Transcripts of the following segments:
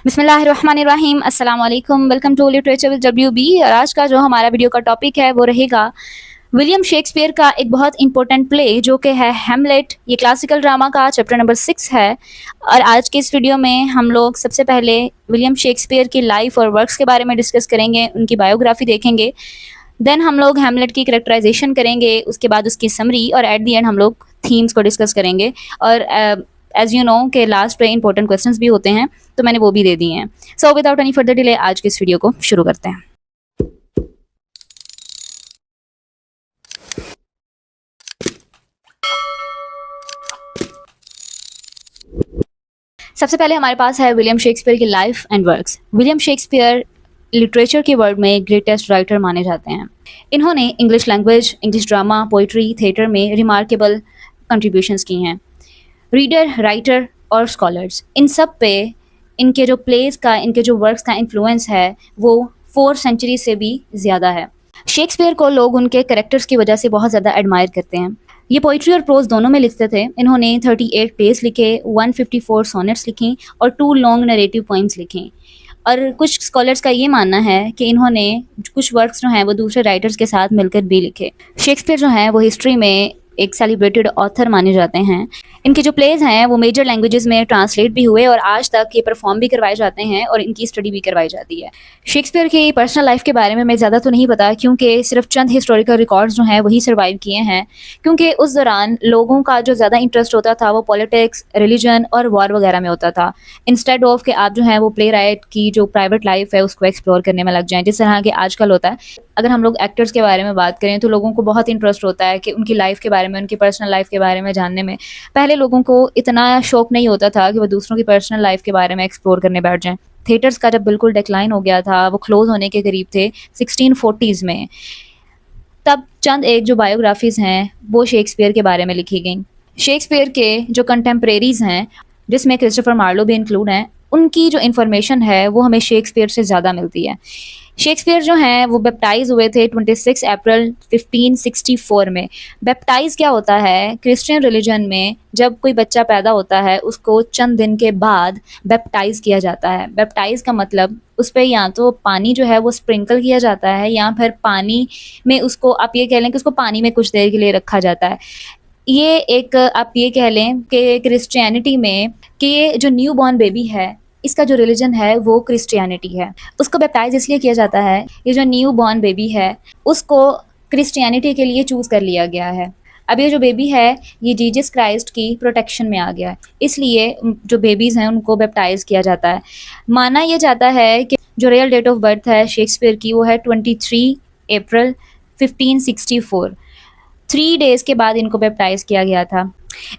बिस्मिल्लाहिर्रहमानिर्रहीम, अस्सलाम वालेकुम। Welcome to literature with WB। और आज का जो हमारा वीडियो का टॉपिक है वो रहेगा विलियम शेक्सपियर का एक बहुत इंपॉर्टेंट प्ले जो कि है हैमलेट। ये क्लासिकल ड्रामा का चैप्टर नंबर 6 है। और आज के इस वीडियो में हम लोग सबसे पहले विलियम शेक्सपियर की लाइफ और वर्क्स के बारे में डिस्कस करेंगे, उनकी बायोग्राफी देखेंगे। देन हम लोग हैमलेट की करेक्टराइजेशन करेंगे, उसके बाद उसकी समरी, और एट दी एंड हम लोग थीम्स को डिस्कस करेंगे। और एज यू नो के लास्ट पे इंपॉर्टेंट क्वेश्चंस भी होते हैं, तो मैंने वो भी दे दिए हैं। So without any further delay आज के इस वीडियो को शुरू करते हैं। सबसे पहले हमारे पास है विलियम शेक्सपियर की life and works. William Shakespeare literature के वर्ल्ड में ग्रेटेस्ट राइटर माने जाते हैं। इन्होंने English language, English drama, poetry, theatre में रिमार्केबल कंट्रीब्यूशंस की हैं। रीडर, राइटर और स्कॉलर्स, इन सब पे इनके जो प्लेस का, इनके जो वर्क्स का इन्फ्लुएंस है वो 4 सेंचुरी से भी ज़्यादा है। शेक्सपियर को लोग उनके कैरेक्टर्स की वजह से बहुत ज़्यादा एडमायर करते हैं। ये पोइट्री और प्रोज दोनों में लिखते थे। इन्होंने 38 प्लेस लिखे, 154 सोनेट्स लिखी और 2 लॉन्ग नरेटिव पोइम्स लिखी। और कुछ स्कॉलर्स का ये मानना है कि इन्होंने कुछ वर्क्स जो हैं वो दूसरे राइटर्स के साथ मिलकर भी लिखे। शेक्सपियर जो हैं वो हिस्ट्री में एक सेलिब्रेटेड ऑथर माने जाते हैं। इनके जो प्लेज हैं वो मेजर लैंग्वेजेस में ट्रांसलेट भी हुए और आज तक ये परफॉर्म भी करवाए जाते हैं और इनकी स्टडी भी करवाई जाती है। शेक्सपियर की पर्सनल लाइफ के बारे में मैं ज़्यादा तो नहीं पता, क्योंकि सिर्फ चंद हिस्टोरिकल रिकॉर्ड्स जो हैं वही सर्वाइव किए हैं। क्योंकि उस दौरान लोगों का जो ज़्यादा इंटरेस्ट होता था वो पॉलिटिक्स, रिलीजन और वॉर वगैरह में होता था, इंस्टेड ऑफ कि आप जो है वो प्ले राइट की जो प्राइवेट लाइफ है उसको एक्सप्लोर करने में लग जाएं, जिस तरह के आजकल होता है। अगर हम लोग एक्टर्स के बारे में बात करें तो लोगों को बहुत इंटरेस्ट होता है कि उनकी लाइफ के बारे में, उनकी पर्सनल लाइफ के बारे में जानने में। पहले लोगों को इतना शौक नहीं होता था कि वो दूसरों की पर्सनल लाइफ के बारे में एक्सप्लोर करने बैठ जाएं। थिएटर्स का जब बिल्कुल डिक्लाइन हो गया था, वो क्लोज होने के करीब थे 1640s में, तब चंद एक जो बायोग्राफीज़ हैं वो शेक्सपियर के बारे में लिखी गई। शेक्सपियर के जो कंटेम्प्रेरीज हैं, जिसमें क्रिस्टोफर मार्लो भी इंक्लूड हैं, उनकी जो इन्फॉर्मेशन है वो हमें शेक्सपियर से ज़्यादा मिलती है। शेक्सपियर जो हैं वो बैप्टाइज हुए थे 26 अप्रैल 1564 में। बैप्टाइज क्या होता है? क्रिश्चियन रिलीजन में जब कोई बच्चा पैदा होता है उसको चंद दिन के बाद बैप्टाइज किया जाता है। बैप्टाइज का मतलब उस पर या तो पानी जो है वो स्प्रिंकल किया जाता है या फिर पानी में उसको, आप ये कह लें कि उसको पानी में कुछ देर के लिए रखा जाता है। ये एक, आप ये कह लें कि क्रिश्चियनिटी में कि ये जो न्यू बॉर्न बेबी है इसका जो रिलीजन है वो क्रिश्चियनिटी है। उसको बैप्टाइज इसलिए किया जाता है, ये जो न्यू बॉर्न बेबी है उसको क्रिश्चियनिटी के लिए चूज़ कर लिया गया है। अब ये जो बेबी है ये जीसस क्राइस्ट की प्रोटेक्शन में आ गया है, इसलिए जो बेबीज़ हैं उनको बैप्टाइज किया जाता है। माना यह जाता है कि जो रियल डेट ऑफ बर्थ है शेक्सपियर की वो है 23 अप्रैल 1564। 3 डेज़ के बाद इनको बैप्टाइज किया गया था।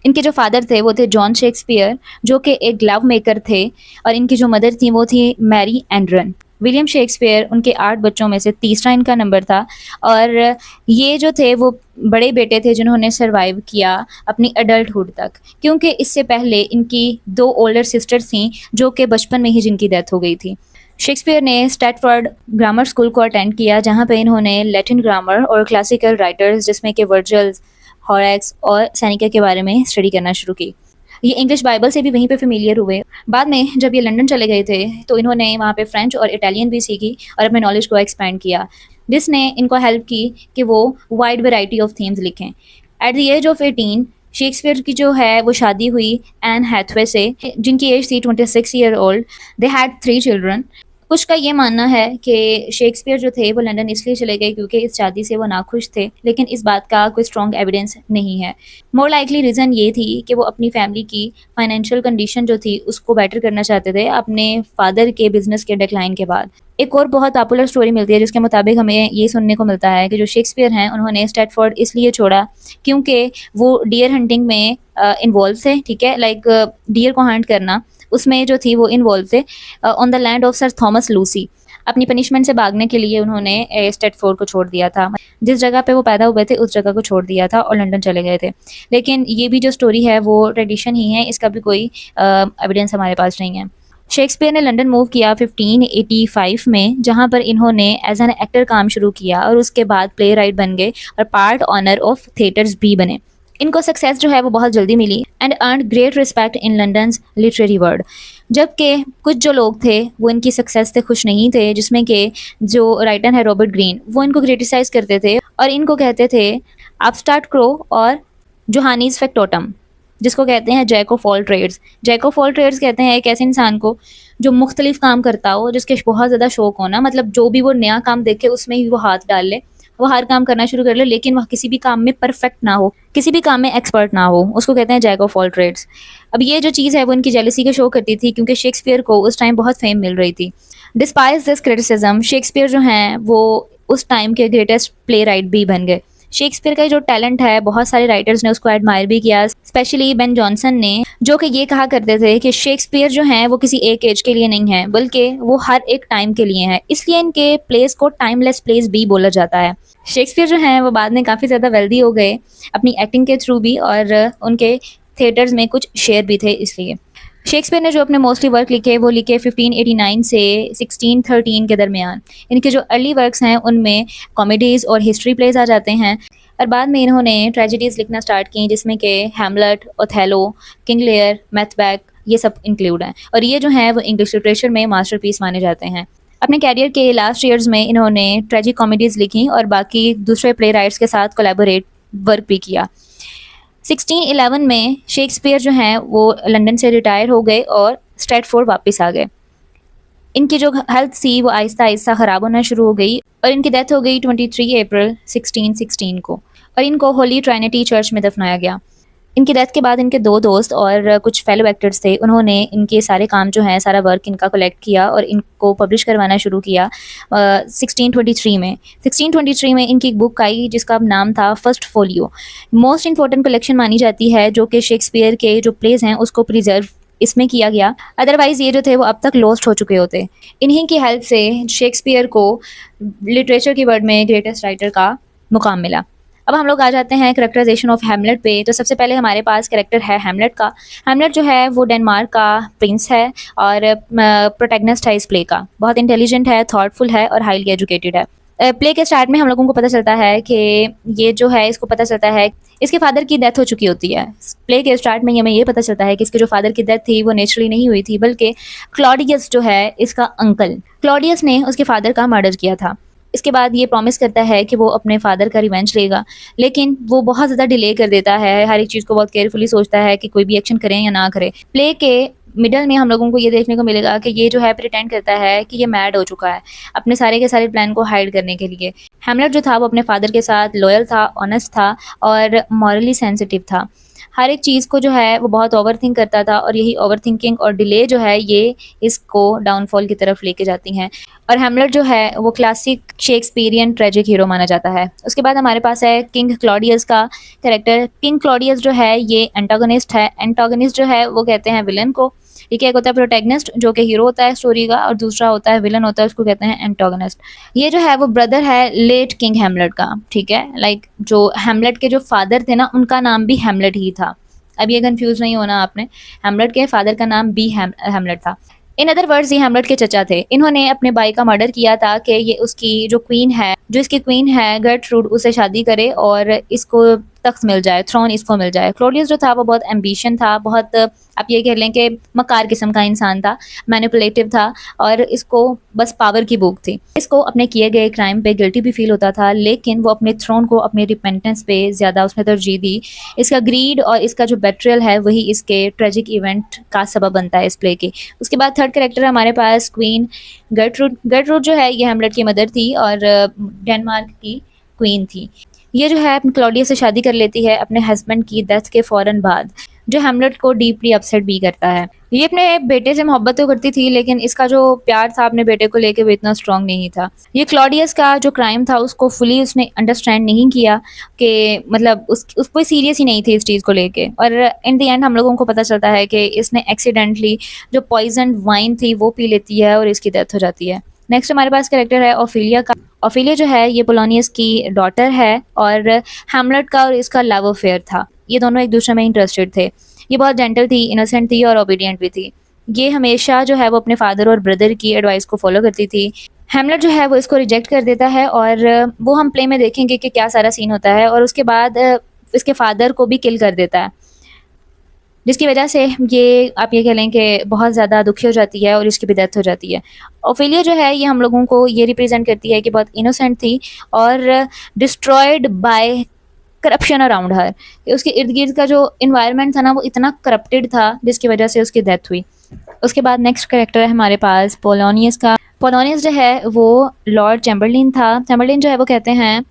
इनके जो फादर थे वो थे जॉन शेक्सपियर, जो कि एक ग्लव मेकर थे, और इनकी जो मदर थी वो थी मैरी एंड्रन। विलियम शेक्सपियर उनके 8 बच्चों में से तीसरा इनका नंबर था। और ये जो थे वो बड़े बेटे थे जिन्होंने सरवाइव किया अपनी एडल्टहुड तक, क्योंकि इससे पहले इनकी 2 ओल्डर सिस्टर्स थीं जो कि बचपन में ही जिनकी डेथ हो गई थी। शेक्सपियर ने स्टैटफोर्ड ग्रामर स्कूल को अटेंड किया, जहाँ पे इन्होंने लैटिन ग्रामर और क्लासिकल राइटर्स जिसमें कि वर्जिल्स, हॉरेक्स और सेनेका के बारे में स्टडी करना शुरू की। ये इंग्लिश बाइबल से भी वहीं पे फेमिलियर हुए। बाद में जब ये लंदन चले गए थे तो इन्होंने वहाँ पे फ्रेंच और इटालियन भी सीखी और अपने नॉलेज को एक्सपेंड किया, जिसने इनको हेल्प की कि वो वाइड वैरायटी ऑफ थीम्स लिखें। At the age of 18 Shakespeare की जो है वो शादी हुई एन हैथवे से, जिनकी एज थी 26 year old. They had 3 children. कुछ का ये मानना है कि शेक्सपियर जो थे वो लंदन इसलिए चले गए क्योंकि इस शादी से वो नाखुश थे, लेकिन इस बात का कोई स्ट्रॉन्ग एविडेंस नहीं है। मोर लाइकली रीज़न ये थी कि वो अपनी फैमिली की फाइनेंशियल कंडीशन जो थी उसको बेटर करना चाहते थे अपने फादर के बिजनेस के डिक्लाइन के बाद। एक और बहुत पॉपुलर स्टोरी मिलती है जिसके मुताबिक हमें ये सुनने को मिलता है कि जो शेक्सपियर हैं उन्होंने स्टैटफोर्ड इसलिए छोड़ा क्योंकि वो डियर हंटिंग में इन्वॉल्व थे। ठीक है, लाइक डियर को हंट करना, उसमें जो थी वो इन्वॉल्व थे on the land of sir Thomas Lucy. अपनी पनिशमेंट से भागने के लिए उन्होंने स्टैटफोर्ड को छोड़ दिया था। जिस जगह पे वो पैदा हुए थे उस जगह को छोड़ दिया था और लंदन चले गए थे। लेकिन ये भी जो स्टोरी है वो ट्रेडिशन ही है, इसका भी कोई एविडेंस हमारे पास नहीं है। शेक्सपियर ने लंदन मूव किया 1585 में, जहाँ पर इन्होंने एज एन एक्टर काम शुरू किया और उसके बाद प्ले राइट बन गए और पार्ट ऑनर ऑफ थिएटर्स भी बने। इनको सक्सेस जो है वो बहुत जल्दी मिली and earn great respect in London's literary world. जबकि कुछ जो लोग थे वो इनकी सक्सेस से खुश नहीं थे, जिसमें कि जो राइटर है रॉबर्ट ग्रीन, वो इनको क्रिटिसाइज़ करते थे और इनको कहते थे अपस्टार्ट क्रो और जोहानीज फैक्टोटम, जिसको कहते हैं jack of all trades. Jack of all trades कहते हैं एक ऐसे इंसान को जो मुख्तलिफ काम करता हो, जिसके बहुत ज़्यादा शौक हो ना, मतलब जो भी वो नया काम देखे उसमें ही वो हाथ डाल ले, वो हर काम करना शुरू कर ले, लेकिन वह किसी भी काम में परफेक्ट ना हो, किसी भी काम में एक्सपर्ट ना हो, उसको कहते हैं जैक ऑफ ऑल ट्रेड्स। अब ये जो चीज़ है वो इनकी जेलसी के शो करती थी, क्योंकि शेक्सपियर को उस टाइम बहुत फेम मिल रही थी। डिस्पाइज दिस क्रिटिसिज्म, शेक्सपियर जो हैं वो उस टाइम के ग्रेटेस्ट प्ले राइट भी बन गए। शेक्सपियर का जो टैलेंट है बहुत सारे राइटर्स ने उसको एडमायर भी किया, स्पेशली बेन जॉनसन ने, जो कि ये कहा करते थे कि शेक्सपियर जो हैं वो किसी एक एज के लिए नहीं है, बल्कि वो हर एक टाइम के लिए हैं, इसलिए इनके प्लेस को टाइमलेस प्लेस भी बोला जाता है। शेक्सपियर जो हैं वो बाद में काफ़ी ज़्यादा वेल्दी हो गए अपनी एक्टिंग के थ्रू भी, और उनके थिएटर्स में कुछ शेयर भी थे। इसलिए शेक्सपियर ने जो अपने मोस्टली वर्क लिखे वो लिखे 1589 से 1613 के दरमियान। इनके जो अर्ली वर्क्स हैं उनमें कॉमेडीज़ और हिस्ट्री प्लेज आ जाते हैं, और बाद में इन्होंने ट्रेजेडीज़ लिखना स्टार्ट की, जिसमें कि हैमलेट, ओथेलो, किंग लेयर, मैथबेथ, ये सब इंक्लूड हैं, और ये जो है वो इंग्लिश लिटरेचर में मास्टरपीस माने जाते हैं। अपने कैरियर के लास्ट ईयर्स में इन्होंने ट्रेजिक कॉमेडीज़ लिखी और बाकी दूसरे प्ले राइट्स के साथ कोलैबोरेट वर्क भी किया। 1611 में शेक्सपियर जो हैं वो लंदन से रिटायर हो गए और स्ट्रैटफोर्ड वापस आ गए। इनकी जो हेल्थ थी वो आहिस्ता आहिस्ता ख़राब होना शुरू हो गई और इनकी डेथ हो गई 23 अप्रैल 1616 को, और इनको होली ट्राइनिटी चर्च में दफनाया गया। इनकी डेथ के बाद इनके 2 दोस्त और कुछ फेलो एक्टर्स थे, उन्होंने इनके सारे काम जो हैं, सारा वर्क इनका कलेक्ट किया और इनको पब्लिश करवाना शुरू किया 1623 में। 1623 में इनकी एक बुक आई जिसका नाम था first folio. Most important collection मानी जाती है, जो कि शेक्सपियर के जो प्लेज हैं उसको प्रिजर्व इसमें किया गया, अदरवाइज़ ये जो थे वो अब तक लॉस्ट हो चुके होते। इन्हीं की हेल्प से शेक्सपियर को लिटरेचर की वर्ड में ग्रेटेस्ट राइटर का मुकाम मिला। अब हम लोग आ जाते हैं कैरेक्टराइजेशन ऑफ हैमलेट पे। तो सबसे पहले हमारे पास कैरेक्टर है हैमलेट का। हैमलेट जो है वो डेनमार्क का प्रिंस है और प्रोटैगनिस्ट है इस प्ले का। बहुत इंटेलिजेंट है, थॉटफुल है और हाईली एजुकेटेड है। प्ले के स्टार्ट में हम लोगों को पता चलता है कि ये जो है, इसको पता चलता है इसके फादर की डेथ हो चुकी होती है। प्ले के स्टार्ट में हमें ये पता चलता है कि इसके जो फादर की डेथ थी वो नेचुरली नहीं हुई थी, बल्कि क्लॉडियस जो है इसका अंकल, क्लॉडियस ने उसके फादर का मर्डर किया था। इसके बाद ये प्रॉमिस करता है कि वो अपने फादर का रिवेंज लेगा, लेकिन वो बहुत ज़्यादा डिले कर देता है, हर एक चीज़ को बहुत केयरफुली सोचता है कि कोई भी एक्शन करें या ना करें। प्ले के मिडल में हम लोगों को ये देखने को मिलेगा कि ये जो है प्रिटेंड करता है कि ये मैड हो चुका है अपने सारे के सारे प्लान को हाइड करने के लिए। हैमलेट जो था वो अपने फादर के साथ लॉयल था, ऑनेस्ट था और मॉरली सेंसिटिव था। हर एक चीज़ को जो है वो बहुत ओवर थिंक करता था, और यही ओवर थिंकिंग और डिले जो है ये इसको डाउनफॉल की तरफ लेके जाती हैं। और हैमलेट जो है वो क्लासिक शेक्सपियरियन ट्रेजिक हीरो माना जाता है। उसके बाद हमारे पास है किंग क्लॉडियस का कैरेक्टर। किंग क्लॉडियस जो है ये एंटागोनिस्ट है। एंटागोनिस्ट जो है वो कहते हैं विलन को। ठीक है, एक होता है प्रोटैगनिस्ट जो कि हीरो होता है स्टोरी का, और दूसरा होता है विलन होता है, उसको कहते हैं एंटागोनिस्ट। ये जो है वो ब्रदर है लेट किंग हैमलेट का। ठीक है, लाइक जो हैमलेट के जो फादर थे ना उनका नाम भी हैमलेट ही था। अब ये कंफ्यूज नहीं होना आपने, हैमलेट के फादर का नाम भी हैमलेट था। इन अदर वर्ड्स ये हैमलेट के चचा थे। इन्होंने अपने भाई का मर्डर किया था कि ये उसकी जो क्वीन है, जो इसकी क्वीन है गर्टरूड, उसे शादी करे और इसको तख्त मिल जाए, थ्रोन इसको मिल जाए। क्लॉडियस जो था वो बहुत एम्बिशन था, बहुत आप ये कह लें कि मकार किस्म का इंसान था, मैनिपुलेटिव था, और इसको बस पावर की भूख थी। इसको अपने किए गए क्राइम पे गिल्टी भी फील होता था, लेकिन वो अपने थ्रोन को, अपने रिपेंटेंस पे ज़्यादा उसने तरजीह दी। इसका ग्रीड और इसका जो बेट्रियल है वही इसके ट्रेजिक इवेंट का सबब बनता है इस प्ले के। उसके बाद थर्ड कैरेक्टर हमारे पास क्वीन गर्टरूड। गर्टरूड जो है ये हैमलेट की मदर थी और डेनमार्क की क्वीन थी। ये जो है अपने क्लॉडियस से शादी कर लेती है अपने हस्बैंड की डेथ के फ़ौरन बाद, जो हैमलेट को डीपली अपसेट भी करता है। ये अपने बेटे से मोहब्बत तो करती थी, लेकिन इसका जो प्यार था अपने बेटे को लेके वो इतना स्ट्रॉन्ग नहीं था। ये क्लॉडियस का जो क्राइम था उसको फुली उसने अंडरस्टैंड नहीं किया, कि मतलब उसको सीरियस ही नहीं थी इस चीज़ को लेके। और इन द एंड हम लोगों को पता चलता है कि इसने एक्सीडेंटली जो पॉइजन वाइन थी वो पी लेती है और इसकी डेथ हो जाती है। नेक्स्ट हमारे पास कैरेक्टर है ओफेलिया का। ओफेलिया जो है ये पोलोनियस की डॉटर है और हैमलेट का और इसका लव अफेयर था। ये दोनों एक दूसरे में इंटरेस्टेड थे। ये बहुत जेंटल थी, इनोसेंट थी और ओबीडियंट भी थी। ये हमेशा जो है वो अपने फादर और ब्रदर की एडवाइस को फॉलो करती थी। हैमलेट जो है वो इसको रिजेक्ट कर देता है और वो हम प्ले में देखेंगे कि क्या सारा सीन होता है। और उसके बाद इसके फादर को भी किल कर देता है, जिसकी वजह से ये आप ये कह लें कि बहुत ज़्यादा दुखी हो जाती है और इसकी भी डेथ हो जाती है। ओफेलिया जो है ये हम लोगों को ये रिप्रेजेंट करती है कि बहुत इनोसेंट थी और डिस्ट्रॉयड बाय करप्शन अराउंड हर। उसके इर्द गिर्द का जो इन्वायरमेंट था ना वो इतना करप्टेड था जिसकी वजह से उसकी डेथ हुई। उसके बाद नेक्स्ट कैरेक्टर है हमारे पास पोलोनियस का। पोलोनियस जो है वो लॉर्ड चैम्बरलिन था। चैम्बरलिन जो है वो कहते हैं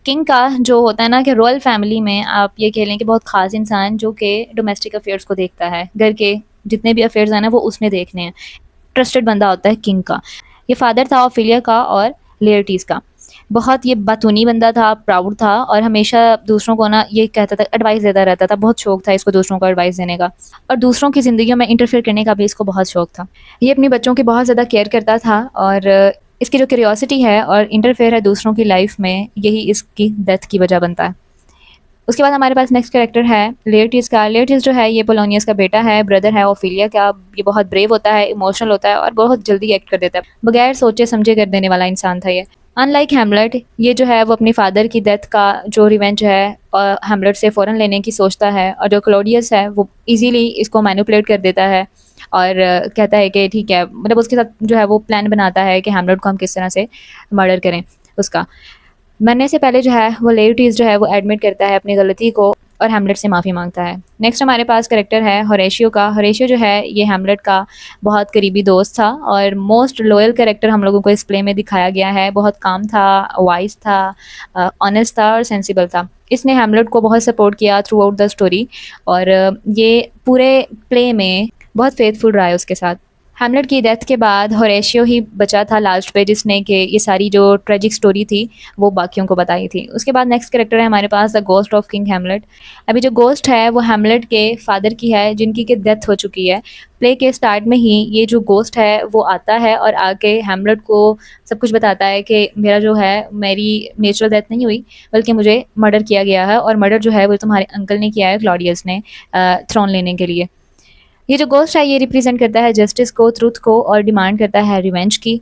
किंग का जो होता है ना कि रॉयल फैमिली में आप ये कह लें कि बहुत ख़ास इंसान जो कि डोमेस्टिक अफेयर्स को देखता है, घर के जितने भी अफेयर्स हैं ना वो उसने देखने हैं, ट्रस्टेड बंदा होता है किंग का। ये फादर था ओफेलिया का और लेयर्टीज़ का। बहुत ये बातूनी बंदा था, प्राउड था और हमेशा दूसरों को ना ये कहता था, एडवाइस देता रहता था। बहुत शौक था इसको दूसरों को एडवाइस देने का और दूसरों की ज़िंदगी में इंटरफेयर करने का भी इसको बहुत शौक था। ये अपने बच्चों की बहुत ज़्यादा केयर करता था और इसकी जो क्यूरियोसिटी है और इंटरफेयर है दूसरों की लाइफ में, यही इसकी डेथ की वजह बनता है। उसके बाद हमारे पास नेक्स्ट कैरेक्टर है लेयर्टीज़ का। लेयर्टीज़ जो है ये पोलोनियस का बेटा है, ब्रदर है ओफेलिया का। ये बहुत ब्रेव होता है, इमोशनल होता है और बहुत जल्दी एक्ट कर देता है। बगैर सोचे समझे कर देने वाला इंसान था ये। अनलाइक हैमलेट, ये जो है वो अपनी फादर की डेथ का जो रिवेंज है हैमलेट से फ़ौरन लेने की सोचता है और जो क्लॉडियस है वो इजीली इसको मैनिपुलेट कर देता है और कहता है कि ठीक है, मतलब उसके साथ जो है वो प्लान बनाता है कि हैमलेट को हम किस तरह से मर्डर करें। उसका मरने से पहले जो है वो लेयर्टीज़ जो है वो एडमिट करता है अपनी गलती को और हैमलेट से माफ़ी मांगता है। नेक्स्ट हमारे पास कैरेक्टर है होरेशियो का। होरेशियो जो है ये हैमलेट का बहुत करीबी दोस्त था और मोस्ट लॉयल कैरेक्टर हम लोगों को इस प्ले में दिखाया गया है। बहुत काम था, वाइज था, ऑनेस्ट था और सेंसिबल था। इसने हैमलेट को बहुत सपोर्ट किया थ्रू आउट द स्टोरी और ये पूरे प्ले में बहुत फेथफुल रहा है उसके साथ। हैमलेट की डेथ के बाद होरेशियो ही बचा था लास्ट पे जिसने कि ये सारी जो ट्रेजिक स्टोरी थी वो बाकियों को बताई थी। उसके बाद नेक्स्ट कैरेक्टर है हमारे पास the ghost of king Hamlet. अभी जो गोस्ट है वो हैमलेट के फादर की है जिनकी कि डेथ हो चुकी है। प्ले के स्टार्ट में ही ये जो गोस्ट है वो आता है और आके हैमलेट को सब कुछ बताता है कि मेरा जो है मेरी नेचुरल डेथ नहीं हुई बल्कि मुझे मर्डर किया गया है और मर्डर जो है वो तुम्हारे अंकल ने किया है, क्लॉडियस ने, थ्रोन लेने के लिए। ये जो गोस्ट है ये रिप्रेजेंट करता है जस्टिस को, ट्रूथ को और डिमांड करता है रिवेंज की।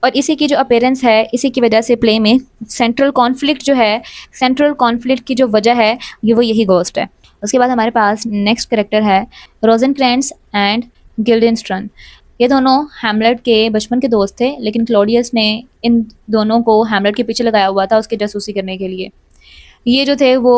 और इसी की जो अपीयरेंस है इसी की वजह से प्ले में सेंट्रल कॉन्फ्लिक्ट जो है, सेंट्रल कॉन्फ्लिक्ट की जो वजह है ये वो यही गोस्ट है। उसके बाद हमारे पास नेक्स्ट कैरेक्टर है रोजेनक्रेंट्ज़ एंड गिल्डेनस्ट्रन। ये दोनों हैमलेट के बचपन के दोस्त थे लेकिन क्लॉडियस ने इन दोनों को हैमलेट के पीछे लगाया हुआ था उसके जासूसी करने के लिए। ये जो थे वो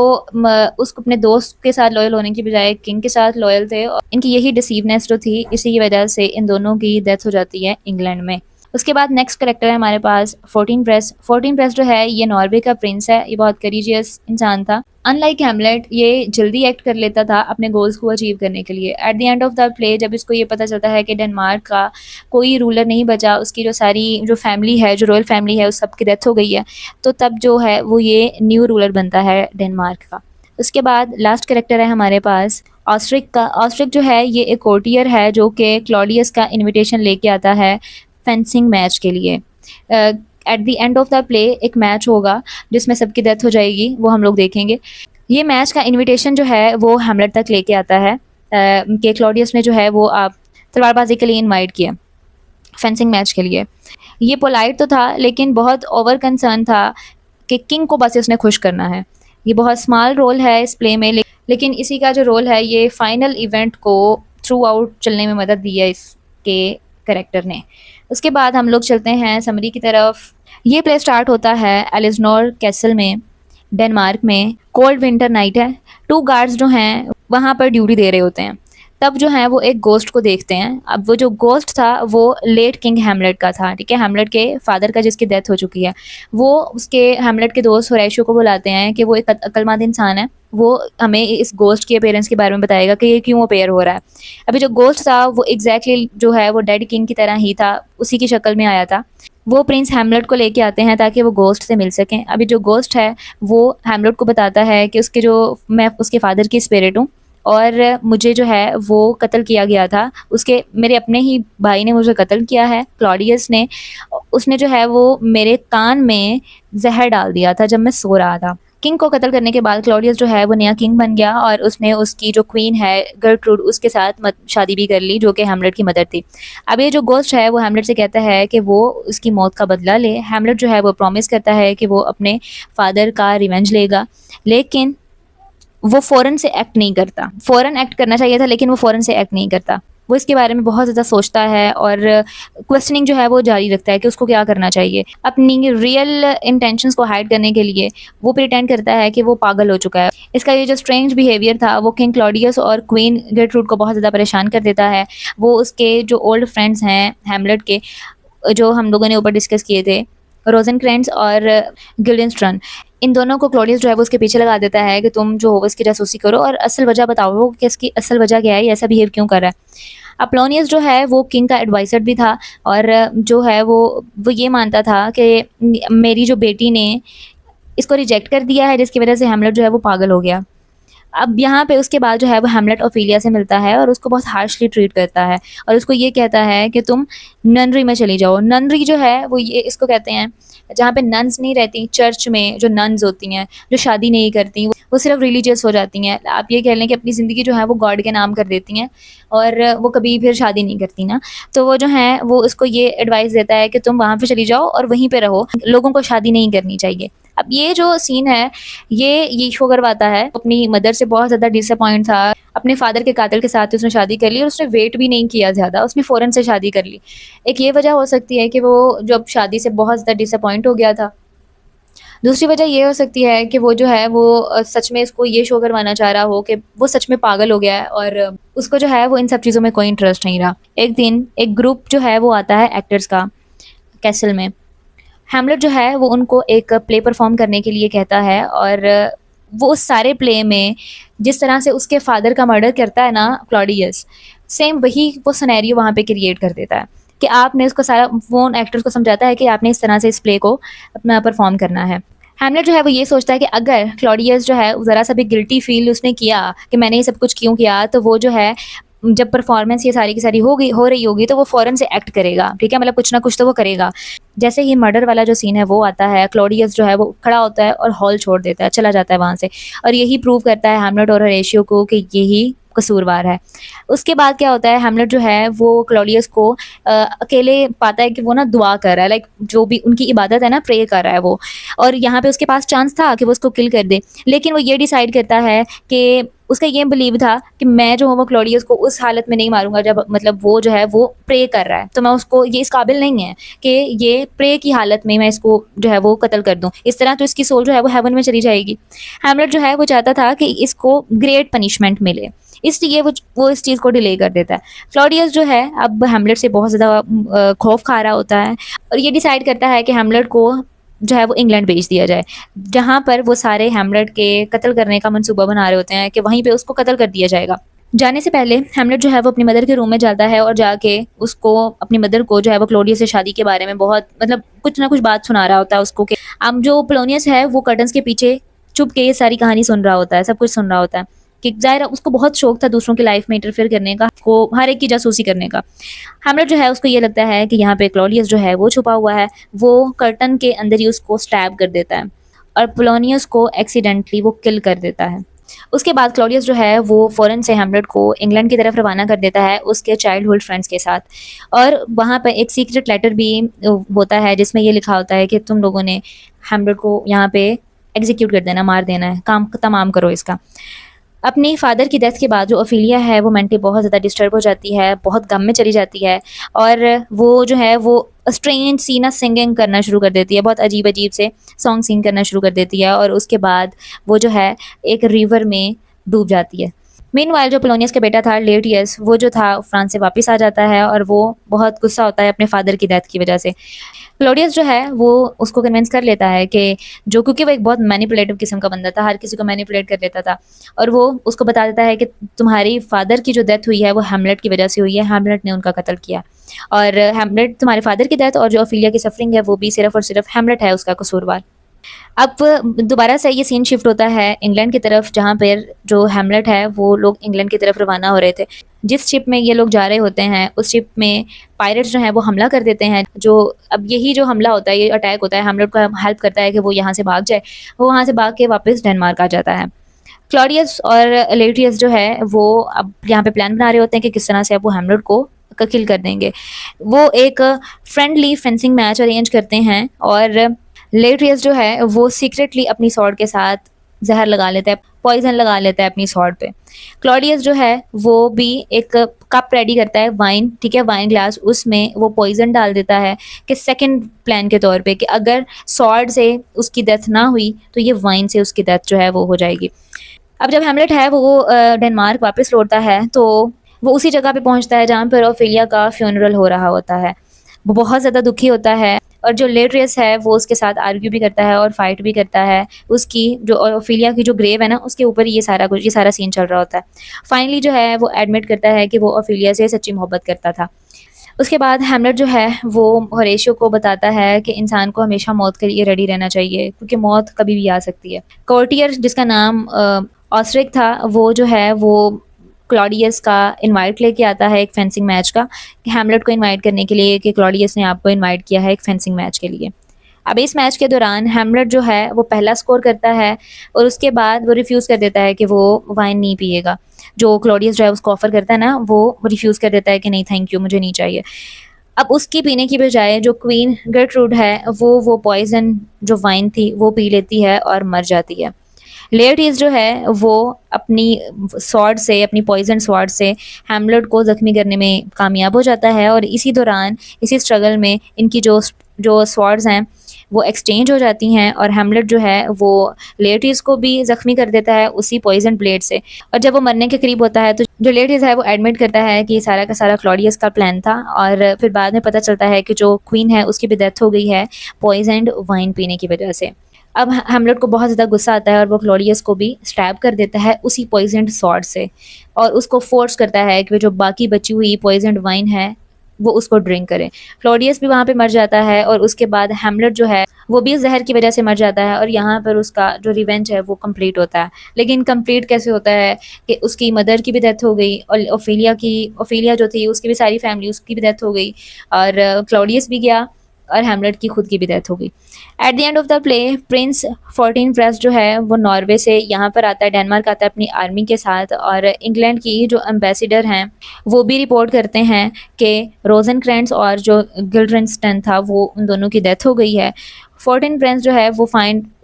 उसको अपने दोस्त के साथ लॉयल होने की बजाय किंग के साथ लॉयल थे और इनकी यही डिसीवनेस जो थी इसी की वजह से इन दोनों की डेथ हो जाती है इंग्लैंड में। उसके बाद नेक्स्ट कैरेक्टर है हमारे पास 14 प्रेस। 14 प्रेस जो है ये नॉर्वे का प्रिंस है। ये बहुत करेजियस इंसान था। अनलाइक हैमलेट ये जल्दी एक्ट कर लेता था अपने गोल्स को अचीव करने के लिए। At the end of the play जब इसको ये पता चलता है कि डेनमार्क का कोई रूलर नहीं बचा, उसकी जो सारी जो फैमिली है, जो रॉयल फैमिली है, उस सब की डेथ हो गई है, तो तब जो है वो ये न्यू रूलर बनता है डेनमार्क का। उसके बाद लास्ट कैरेक्टर है हमारे पास ऑस्ट्रिक का। ऑस्ट्रिक जो है ये एक कोर्टियर है जो कि क्लॉडियस का इन्विटेशन लेके आता है फेंसिंग मैच के लिए। At the end of the play एक मैच होगा जिसमें सबकी डेथ हो जाएगी, वो हम लोग देखेंगे। ये मैच का इनविटेशन जो है वो हैमलेट तक लेके आता है कि क्लॉडियस ने जो है वो आप तलवारबाजी के लिए इनवाइट किया फेंसिंग मैच के लिए। ये पोलाइट तो था लेकिन बहुत ओवर कंसर्न था कि किंग को बस उसने खुश करना है। ये बहुत स्मॉल रोल है इस प्ले में लेकिन इसी का जो रोल है ये फाइनल इवेंट को थ्रू आउट चलने में मदद दी है इसके कैरेक्टर ने। उसके बाद हम लोग चलते हैं समरी की तरफ। ये प्ले स्टार्ट होता है एलिजनोर कैसल में, डेनमार्क में। कोल्ड विंटर नाइट है। 2 गार्ड्स जो हैं वहाँ पर ड्यूटी दे रहे होते हैं। तब जो है वो एक गोस्ट को देखते हैं। अब वो जो गोस्ट था वो लेट किंग हैमलेट का था, ठीक है, हैमलेट के फादर का जिसकी डेथ हो चुकी है। वो उसके हैमलेट के दोस्त होरेशियो को बुलाते हैं कि वो एक अक्लमंद इंसान है, वो हमें इस गोस्ट के अपीयरेंस के बारे में बताएगा कि ये क्यों अपीयर हो रहा है। अभी जो गोस्ट था वो एग्जैक्टली जो है वो डेड किंग की तरह ही था, उसी की शक्ल में आया था। वो प्रिंस हैमलेट को लेके आते हैं ताकि वो गोस्ट से मिल सकें। अभी जो गोस्ट है वो हैमलेट को बताता है कि उसके जो मैं उसके फादर की स्पिरिट हूँ और मुझे जो है वो कत्ल किया गया था, उसके मेरे अपने ही भाई ने मुझे कत्ल किया है, क्लॉडियस ने। उसने जो है वो मेरे कान में जहर डाल दिया था जब मैं सो रहा था। किंग को कत्ल करने के बाद क्लॉडियस जो है वो नया किंग बन गया और उसने उसकी जो क्वीन है गर्ट्रूड उसके साथ शादी भी कर ली जो कि हैमलेट की मदर थी। अब ये जो गोस्ट है वो हैमलेट से कहता है कि वो उसकी मौत का बदला ले। हैमलेट जो है वो प्रॉमिस करता है कि वो अपने फादर का रिवेंज लेगा, लेकिन वो फ़ौरन से एक्ट नहीं करता। फ़ौरन एक्ट करना चाहिए था लेकिन वो फ़ौरन से एक्ट नहीं करता। वो इसके बारे में बहुत ज़्यादा सोचता है और क्वेश्चनिंग जो है वो जारी रखता है कि उसको क्या करना चाहिए। अपनी रियल इंटेंशंस को हाइड करने के लिए वो प्रिटेंड करता है कि वो पागल हो चुका है। इसका ये जो स्ट्रेंज बिहेवियर था वो किंग क्लॉडियस और क्वीन गेर्ट्रूड को बहुत ज़्यादा परेशान कर देता है। वो उसके जो ओल्ड फ्रेंड्स हैं हैमलेट के, जो हम लोगों ने ऊपर डिस्कस किए थे, रोज़ेनक्रेंट्ज़ और गिल्डेन्स्ट्रन, इन दोनों को क्लॉडियस जो है वो उसके पीछे लगा देता है कि तुम जो हो इसकी जासूसी करो और असल वजह बताओ कि इसकी असल वजह क्या है, ये ऐसा बिहेव क्यों कर रहा है। अपोलोनियस जो है वो किंग का एडवाइज़र भी था और जो है वो ये मानता था कि मेरी जो बेटी ने इसको रिजेक्ट कर दिया है जिसकी वजह से हैमलेट जो है वो पागल हो गया। अब यहाँ पे उसके बाद जो है वो हैमलेट ओफिलिया से मिलता है और उसको बहुत हार्शली ट्रीट करता है और उसको ये कहता है कि तुम ननरी में चली जाओ। ननरी जो है वो ये इसको कहते हैं जहाँ पे नन्स नहीं रहती, चर्च में जो नन्स होती हैं जो शादी नहीं करती, वो सिर्फ रिलीजियस हो जाती हैं। आप ये कह लें कि अपनी ज़िंदगी जो है वो गॉड के नाम कर देती हैं और वो कभी फिर शादी नहीं करती ना। तो वो जो है वो उसको ये एडवाइस देता है कि तुम वहाँ पे चली जाओ और वहीं पे रहो, लोगों को शादी नहीं करनी चाहिए। अब ये जो सीन है ये शो करवाता है अपनी मदर से बहुत ज़्यादा डिसअपॉइंट था। अपने फादर के कातिल के साथ उसने शादी कर ली और उसने वेट भी नहीं किया ज़्यादा, उसने फ़ौरन से शादी कर ली। एक ये वजह हो सकती है कि वो जब शादी से बहुत ज़्यादा डिसअपॉइंट हो गया था। दूसरी वजह ये हो सकती है कि वो जो है वो सच में इसको ये शो करवाना चाह रहा हो कि वो सच में पागल हो गया है और उसको जो है वो इन सब चीज़ों में कोई इंटरेस्ट नहीं रहा। एक दिन एक ग्रुप जो है वो आता है एक्टर्स का कैसल में। हैमलेट जो है वो उनको एक प्ले परफॉर्म करने के लिए कहता है और वो उस सारे प्ले में जिस तरह से उसके फादर का मर्डर करता है ना क्लॉडियस, सेम वही वो सिनेरियो वहाँ पे क्रिएट कर देता है कि आपने उसको सारा, वो उन एक्टर्स को समझाता है कि आपने इस तरह से इस प्ले को अपना परफॉर्म करना है। हैमलेट जो है वो ये सोचता है कि अगर क्लॉडियस जो है ज़रा सा भी गिल्टी फील उसने किया कि मैंने ये सब कुछ क्यों किया, तो वो जो है जब परफॉर्मेंस ये सारी की सारी हो रही होगी तो वो फ़ौरन से एक्ट करेगा, ठीक है, मतलब कुछ ना कुछ तो वो करेगा। जैसे ही मर्डर वाला जो सीन है वो आता है, क्लॉडियस जो है वो खड़ा होता है और हॉल छोड़ देता है, चला जाता है वहाँ से और यही प्रूव करता है हैमलेट और होरेशियो को कि यही कसूरवार है। उसके बाद क्या होता है, हैमलेट जो है वो क्लॉडियस को अकेले पाता है कि वो ना दुआ कर रहा है, लाइक जो भी उनकी इबादत है ना, प्रे कर रहा है वो, और यहाँ पे उसके पास चांस था कि वो उसको किल कर दे, लेकिन वो ये डिसाइड करता है कि उसका ये बिलीव था कि मैं जो हूँ वो क्लॉडियस को उस हालत में नहीं मारूंगा जब मतलब वो जो है वो प्रे कर रहा है, तो मैं उसको, ये इस काबिल नहीं है कि ये प्रे की हालत में मैं इसको जो है वो कत्ल कर दूं, इस तरह तो इसकी सोल जो है वो हेवन में चली जाएगी। हैमलेट जो है वो चाहता था कि इसको ग्रेट पनिशमेंट मिले, इसलिए वो इस चीज़ को डिले कर देता है। क्लॉडियस जो है अब हैमलेट से बहुत ज़्यादा खौफ खा रहा होता है और ये डिसाइड करता है कि हैमलेट को जो है वो इंग्लैंड भेज दिया जाए, जहाँ पर वो सारे हैमलेट के कत्ल करने का मंसूबा बना रहे होते हैं कि वहीं पे उसको कत्ल कर दिया जाएगा। जाने से पहले हैमलेट जो है वो अपनी मदर के रूम में जाता है और जाके उसको, अपनी मदर को जो है वो क्लॉडियस से शादी के बारे में बहुत मतलब कुछ ना कुछ बात सुना रहा होता है उसको कि अब जो पोलोनियस है वो कर्टन्स के पीछे चुप के ये सारी कहानी सुन रहा होता है, सब कुछ सुन रहा होता है कि ज़ाहिर उसको बहुत शौक था दूसरों की लाइफ में इंटरफेयर करने का, को हर एक की जासूसी करने का। हैमलेट जो है उसको ये लगता है कि यहाँ पे क्लॉडियस जो है वो छुपा हुआ है, वो कर्टन के अंदर ही उसको स्टैब कर देता है और पोलोनियस को एक्सीडेंटली वो किल कर देता है। उसके बाद क्लॉडियस जो है वो फ़ौरन से हैमलेट को इंग्लैंड की तरफ रवाना कर देता है उसके चाइल्डहुड फ्रेंड्स के साथ, और वहाँ पर एक सीक्रेट लेटर भी होता है जिसमें ये लिखा होता है कि तुम लोगों ने हैमलेट को यहाँ पे एग्जीक्यूट कर देना, मार देना है, काम तमाम करो इसका। अपनी फादर की डेथ के बाद जो ओफिलिया है वो मेंटली बहुत ज़्यादा डिस्टर्ब हो जाती है, बहुत गम में चली जाती है और वो जो है वो स्ट्रेंज सी ना सिंगिंग करना शुरू कर देती है, बहुत अजीब अजीब से सॉन्ग सिंग करना शुरू कर देती है और उसके बाद वो जो है एक रिवर में डूब जाती है। मीनवाइल जो पोलोनियस का बेटा था लेटियस, वो जो था फ्रांस से वापस आ जाता है और वो बहुत गुस्सा होता है अपने फादर की डेथ की वजह से। क्लॉडियस जो है वो उसको कन्विंस कर लेता है कि जो, क्योंकि वो एक बहुत मैनिपुलेटिव किस्म का बंदा था, हर किसी को मैनिपुलेट कर लेता था, और वो उसको बता देता है कि तुम्हारी फादर की जो डेथ हुई है वो हैमलेट की वजह से हुई है, हैमलेट ने उनका कत्ल किया और हैमलेट, तुम्हारे फादर की डेथ और जो ओफिलिया की सफरिंग है वो भी सिर्फ और सिर्फ हैमलेट है उसका कसूरवार। अब दोबारा से ये सीन शिफ्ट होता है इंग्लैंड की तरफ, जहाँ पर जो हैमलेट है वो लोग इंग्लैंड की तरफ रवाना हो रहे थे। जिस शिप में ये लोग जा रहे होते हैं उस शिप में पायरेट्स जो हैं वो हमला कर देते हैं, जो अब यही जो हमला होता है, ये अटैक होता है, हैमलेट को हेल्प करता है कि वो यहाँ से भाग जाए, वो वहाँ से भाग के वापस डेनमार्क आ जाता है। क्लॉडियस और लेटियस जो है वो अब यहाँ पे प्लान बना रहे होते हैं कि किस तरह से अब वो हैमलेट को किल कर देंगे। वो एक फ्रेंडली फेंसिंग मैच अरेंज करते हैं और लेटियस जो है वो सीक्रेटली अपनी स्वॉर्ड के साथ जहर लगा लेता है, पॉइजन लगा लेता है अपनी स्वॉर्ड पे। क्लॉडियस जो है वो भी एक कप रेडी करता है वाइन, ठीक है, वाइन ग्लास, उसमें वो पॉइजन डाल देता है कि सेकंड प्लान के तौर पे कि अगर स्वॉर्ड से उसकी डेथ ना हुई तो ये वाइन से उसकी डेथ जो है वो हो जाएगी। अब जब हैमलेट है वो डेनमार्क वापस लौटता है तो वो उसी जगह पे पहुंचता है जहाँ पर ओफेलिया का फ्यूनरल हो रहा होता है। वो बहुत ज़्यादा दुखी होता है और जो लेट्रियस है वो उसके साथ आर्ग्यू भी करता है और फाइट भी करता है। उसकी जो ओफेलिया की जो ग्रेव है ना उसके ऊपर ये सारा सीन चल रहा होता है। फाइनली जो है वो एडमिट करता है कि वो ओफेलिया से सच्ची मोहब्बत करता था। उसके बाद हैमलेट जो है वो होरेशियो को बताता है कि इंसान को हमेशा मौत के लिए रेडी रहना चाहिए क्योंकि मौत कभी भी आ सकती है। कोर्टियर जिसका नाम ऑस्ट्रिक था वो जो है वो क्लॉडियस का इनवाइट लेके आता है एक फेंसिंग मैच का, कि हैमलेट को इनवाइट करने के लिए कि क्लॉडियस ने आपको इनवाइट किया है एक फेंसिंग मैच के लिए। अब इस मैच के दौरान हैमलेट जो है वो पहला स्कोर करता है और उसके बाद वो रिफ्यूज़ कर देता है कि वो वाइन नहीं पिएगा। जो क्लॉडियस जो है उसको ऑफर करता है ना वो रिफ्यूज़ कर देता है कि नहीं थैंक यू, मुझे नहीं चाहिए। अब उसकी पीने की बजाय जो क्वीन गर्ट्रूड है वो पॉइजन जो वाइन थी वो पी लेती है और मर जाती है। लेयरटीज जो है वो अपनी स्वॉर्ड से, अपनी पॉइजन स्वॉर्ड से हैमलेट को ज़ख्मी करने में कामयाब हो जाता है और इसी दौरान, इसी स्ट्रगल में इनकी जो स्वॉर्ड्स हैं वो एक्सचेंज हो जाती हैं और हैमलेट जो है वो लेयरटीज को भी ज़ख्मी कर देता है उसी पॉइजन ब्लेड से। और जब वो मरने के करीब होता है तो जो लेयरटीज है वो एडमिट करता है कि सारा का सारा क्लॉडियस का प्लान था और फिर बाद में पता चलता है कि जो क्वीन है उसकी भी डेथ हो गई है पॉइजनड वाइन पीने की वजह से। अब हैमलेट को बहुत ज़्यादा गुस्सा आता है और वो क्लॉडियस को भी स्टैब कर देता है उसी पॉइजनड स्वॉर्ड से और उसको फोर्स करता है कि जो बाकी बची हुई पॉइजनड वाइन है वो उसको ड्रिंक करे। क्लॉडियस भी वहाँ पे मर जाता है और उसके बाद हैमलेट जो है वो भी जहर की वजह से मर जाता है और यहाँ पर उसका जो रिवेंज है वो कंप्लीट होता है। लेकिन कंप्लीट कैसे होता है कि उसकी मदर की भी डेथ हो गई और ओफेलिया जो थी उसकी भी सारी फैमिली, उसकी भी डेथ हो गई और क्लॉडियस भी गया और हैमलेट की खुद की भी डेथ हो गई। At the end of the play Prince 14 press जो है वो नॉर्वे से यहाँ पर आता है, डेनमार्क आता है अपनी आर्मी के साथ और इंग्लैंड की जो एम्बेसडर हैं वो भी रिपोर्ट करते हैं कि रोजनक्रैंट्स और जो गिल्ड्रेंस्टन था वो उन दोनों की डेथ हो गई है। 14 प्रिंस जो है वो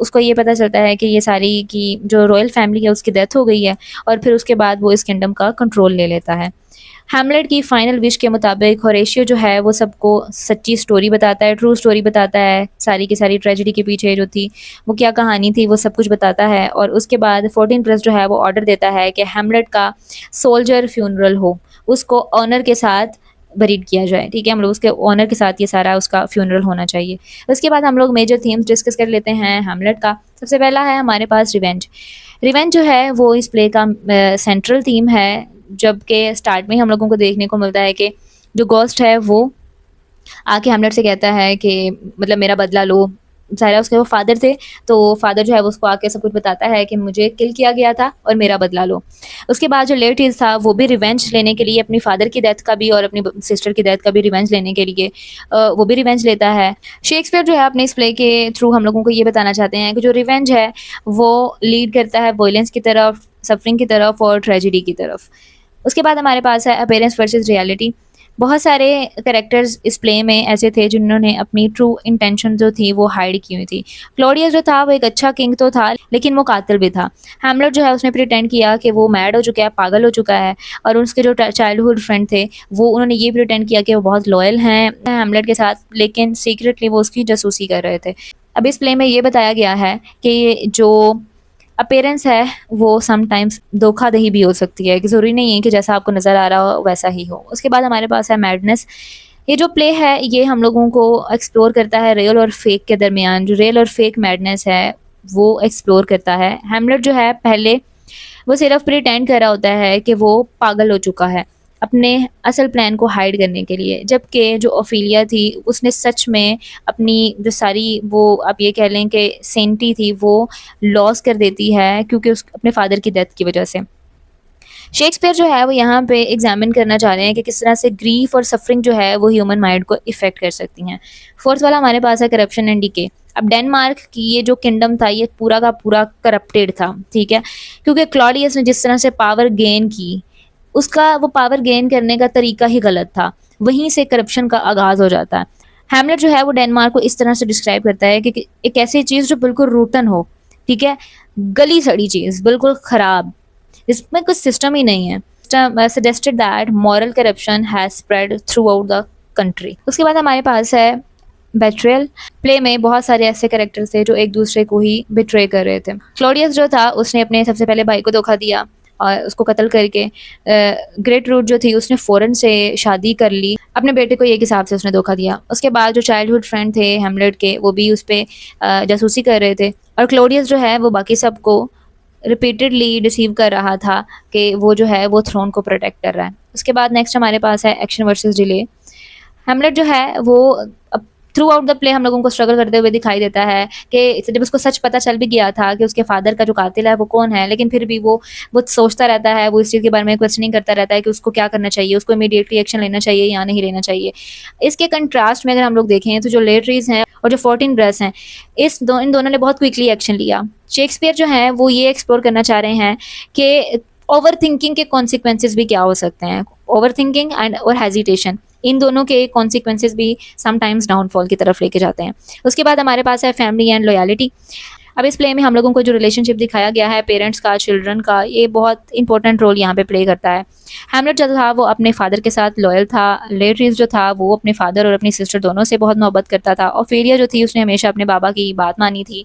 उसको ये पता चलता है कि ये सारी की जो रॉयल फैमिली है उसकी डेथ हो गई है और फिर उसके बाद वो इस किंगडम का कंट्रोल ले लेता है। हैमलेट की फाइनल विश के मुताबिक होरेशियो जो है वो सबको सच्ची स्टोरी बताता है, ट्रू स्टोरी बताता है, सारी की सारी ट्रेजेडी के पीछे जो थी वो क्या कहानी थी वो सब कुछ बताता है और उसके बाद 14 प्रेस जो है वो ऑर्डर देता है कि हैमलेट का सोल्जर फ्यूनरल हो, उसको ऑनर के साथ बरीड किया जाए। ठीक है, हम लोग उसके ऑनर के साथ ये सारा उसका फ्यूनरल होना चाहिए। उसके बाद हम लोग मेजर थीम्स डिस्कस कर लेते हैं हैमलेट का। सबसे पहला है हमारे पास रिवेंज। रिवेंज जो है वो इस प्ले का सेंट्रल थीम है, जबकि स्टार्ट में ही हम लोगों को देखने को मिलता है कि जो गोस्ट है वो आके हैमलेट से कहता है कि मतलब मेरा बदला लो। ज़ाहिर है उसके वो फादर थे तो फादर जो है वो उसको आके सब कुछ बताता है कि मुझे किल किया गया था और मेरा बदला लो। उसके बाद जो लेयरटीज था वो भी रिवेंज लेने के लिए अपनी फादर की डेथ का भी और अपनी सिस्टर की डेथ का भी रिवेंज लेने के लिए वो भी रिवेंज लेता है। शेक्सपियर जो है अपने इस प्ले के थ्रू हम लोगों को ये बताना चाहते हैं कि जो रिवेंज है वो लीड करता है वॉयलेंस की तरफ, सफरिंग की तरफ और ट्रेजिडी की तरफ। उसके बाद हमारे पास है अपीयरेंस वर्सेस रियलिटी। बहुत सारे कैरेक्टर्स इस प्ले में ऐसे थे जिन्होंने अपनी ट्रू इंटेंशन जो थी वो हाइड की हुई थी। क्लॉडियस जो था वो एक अच्छा किंग तो था लेकिन वो कातिल भी था। हैमलेट जो है उसने प्रिटेंड किया कि वो मैड हो चुका है, पागल हो चुका है और उसके जो चाइल्डहुड फ्रेंड थे वो उन्होंने ये प्रिटेंड किया कि वो बहुत लॉयल हैं हैमलेट के साथ, लेकिन सीक्रेटली वो उसकी जासूसी कर रहे थे। अब इस प्ले में ये बताया गया है कि जो अपीयरेंस है वो समटाइम्स धोखाधही भी हो सकती है, कि ज़रूरी नहीं है कि जैसा आपको नज़र आ रहा हो वैसा ही हो। उसके बाद हमारे पास है मैडनेस। ये जो प्ले है ये हम लोगों को एक्सप्लोर करता है रियल और फेक के दरमियान, जो रियल और फेक मैडनेस है वो एक्सप्लोर करता है। हैमलेट जो है पहले वो सिर्फ प्रिटेंड कर रहा होता है कि वो पागल हो चुका है अपने असल प्लान को हाइड करने के लिए, जबकि जो ओफेलिया थी उसने सच में अपनी जो सारी वो आप ये कह लें कि सेंटी थी वो लॉस कर देती है क्योंकि उस अपने फादर की डेथ की वजह से। शेक्सपियर जो है वो यहाँ पे एग्जामिन करना चाह रहे हैं कि किस तरह से ग्रीफ और सफरिंग जो है वो ह्यूमन माइंड को इफेक्ट कर सकती हैं। फोर्थ वाला हमारे पास है करप्शन एंड डीके। अब डेनमार्क की ये जो किंगडम था ये पूरा का पूरा करप्टेड था, ठीक है, क्योंकि क्लॉडियस ने जिस तरह से पावर गेन की उसका वो पावर गेन करने का तरीका ही गलत था, वहीं से करप्शन का आगाज़ हो जाता है। हैमलेट जो है वो डेनमार्क को इस तरह से डिस्क्राइब करता है कि एक ऐसी चीज़ जो बिल्कुल रूटन हो, ठीक है, गली सड़ी चीज़, बिल्कुल ख़राब, इसमें कुछ सिस्टम ही नहीं है। Suggested that moral corruption has spread through out the country. उसके बाद हमारे पास है बेट्रेयल। प्ले में बहुत सारे ऐसे कैरेक्टर्स थे जो एक दूसरे को ही बिट्रे कर रहे थे। क्लॉडियस जो था उसने अपने सबसे पहले भाई को धोखा दिया और उसको कत्ल करके, ग्रेट रूट जो थी उसने फ़ौरन से शादी कर ली, अपने बेटे को एक हिसाब से उसने धोखा दिया। उसके बाद जो चाइल्डहुड फ्रेंड थे हैमलेट के, वो भी उस पर जासूसी कर रहे थे, और क्लॉडियस जो है वो बाकी सबको रिपीटेडली डिसीव कर रहा था कि वो जो है वो थ्रोन को प्रोटेक्ट कर रहा है। उसके बाद नेक्स्ट हमारे पास है एक्शन वर्सेस डिले। हैमलेट जो है वो थ्रू आउट द प्ले हम लोगों को स्ट्रगल करते हुए दिखाई देता है कि जब उसको सच पता चल भी गया था कि उसके फादर का जो कातिल है वो कौन है, लेकिन फिर भी वो सोचता रहता है, वो इस चीज़ के बारे में क्वेश्चनिंग करता रहता है कि उसको क्या करना चाहिए, उसको इमीडिएटली एक्शन लेना चाहिए या नहीं लेना चाहिए। इसके कंट्रास्ट में अगर हम लोग देखें तो जो लेटरीज हैं और जो 14 ब्रेस हैं, इन दोनों ने बहुत क्विकली एक्शन लिया। शेक्सपियर जो है वो ये एक्सप्लोर करना चाह रहे हैं कि ओवर थिंकिंग के कॉन्सिक्वेंसेज भी क्या हो सकते हैं। ओवर थिंकिंग एंड और हेजिटेशन, इन दोनों के कॉन्सिक्वेंसेज भी समटाइम्स डाउनफॉल की तरफ लेके जाते हैं। उसके बाद हमारे पास है फैमिली एंड लॉयलिटी। अब इस प्ले में हम लोगों को जो रिलेशनशिप दिखाया गया है पेरेंट्स का, चिल्ड्रन का, ये बहुत इंपॉर्टेंट रोल यहाँ पे प्ले करता है। हैमलेट जो था वो अपने फादर के साथ लॉयल था, लेट्रीज जो था वो अपने फादर और अपनी सिस्टर दोनों से बहुत मोहब्बत करता था, और फेलियर जो थी उसने हमेशा अपने बाबा की बात मानी थी।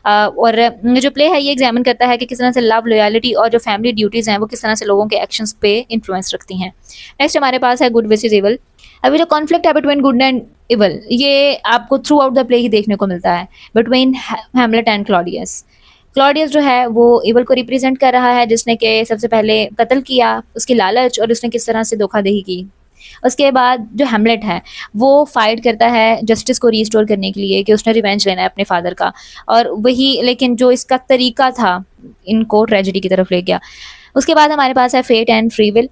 और जो प्ले है ये एग्जामिन करता है कि किस तरह से लव, लॉयलिटी और जो फैमिली ड्यूटीज़ हैं वो किस तरह से लोगों के एक्शंस पे इन्फ्लुएंस रखती हैं। नेक्स्ट हमारे पास है गुड वर्सेस इवल। अभी जो कॉन्फ्लिक्ट है बिटवीन गुड एंड इवल, ये आपको थ्रू आउट द प्ले ही देखने को मिलता है between Hamlet and Claudius. Claudius जो है वो इवल को रिप्रेजेंट कर रहा है, जिसने कि सबसे पहले कत्ल किया, उसकी लालच और उसने किस तरह से धोखाधड़ी की। उसके बाद जो हैमलेट है वो फाइट करता है जस्टिस को रीस्टोर करने के लिए, कि उसने रिवेंज लेना है अपने फादर का, और वही लेकिन जो इसका तरीका था इनको ट्रेजेडी की तरफ ले गया। उसके बाद हमारे पास है फेट एंड फ्री विल।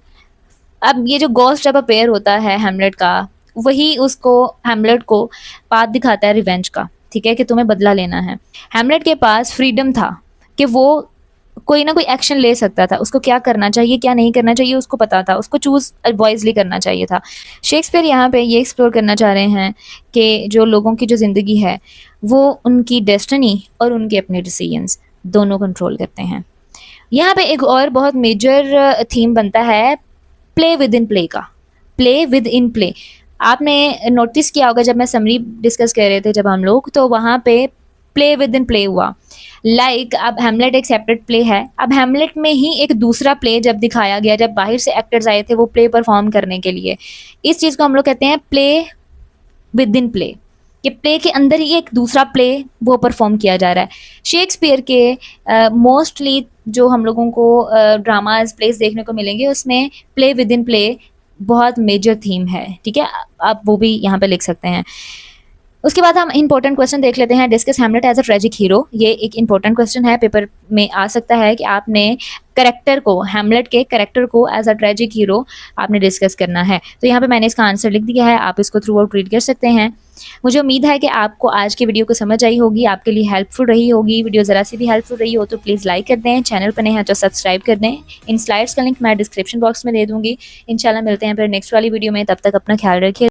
अब ये जो गोस्ट जब अपेयर होता है हैमलेट का, वही उसको हैमलेट को पाथ दिखाता है रिवेंज का, ठीक है, कि तुम्हें बदला लेना है। हैमलेट के पास फ्रीडम था कि वो कोई ना कोई एक्शन ले सकता था, उसको क्या करना चाहिए क्या नहीं करना चाहिए उसको पता था, उसको चूज वाइजली करना चाहिए था। शेक्सपियर यहाँ पे ये एक्सप्लोर करना चाह रहे हैं कि जो लोगों की जो ज़िंदगी है वो उनकी डेस्टिनी और उनके अपने डिसीजंस दोनों कंट्रोल करते हैं। यहाँ पे एक और बहुत मेजर थीम बनता है प्ले विद इन प्ले का, प्ले विद इन प्ले। आपने नोटिस किया होगा जब मैं समरी डिस्कस कर रहे थे जब हम लोग, तो वहाँ पे प्ले विद इन प्ले हुआ। लाइक अब हैमलेट एक सेपरेट प्ले है, अब हैमलेट में ही एक दूसरा प्ले जब दिखाया गया, जब बाहर से एक्टर्स आए थे वो प्ले परफॉर्म करने के लिए, इस चीज़ को हम लोग कहते हैं प्ले विद इन प्ले, कि प्ले के अंदर ही एक दूसरा प्ले वो परफॉर्म किया जा रहा है। शेक्सपियर के मोस्टली जो हम लोगों को ड्रामाज प्लेस देखने को मिलेंगे उसमें प्ले विद इन प्ले बहुत मेजर थीम है, ठीक है, आप वो भी यहाँ पे लिख सकते हैं। उसके बाद हम इंपॉर्टेंट क्वेश्चन देख लेते हैं। Discuss Hamlet as a tragic hero. ये एक इंपॉर्टेंट क्वेश्चन है, पेपर में आ सकता है कि आपने करेक्टर को, हैमलेट के करेक्टर को एज अ ट्रेजिक हीरो आपने डिस्कस करना है। तो यहाँ पे मैंने इसका आंसर लिख दिया है, आप इसको थ्रू आउट रीड कर सकते हैं। मुझे उम्मीद है कि आपको आज की वीडियो को समझ आई होगी, आपके लिए हेल्पफुल रही होगी। वीडियो ज़रा सी भी हेल्पफुल रही हो तो प्लीज़ लाइक कर दें, चैनल पर नए हैं तो सब्सक्राइब कर दें। इन स्लाइड्स का लिंक मैं डिस्क्रिप्शन बॉक्स में दे दूँगी। इंशाल्लाह मिलते हैं फिर नेक्स्ट वाली वीडियो में, तब तक अपना ख्याल रखिए।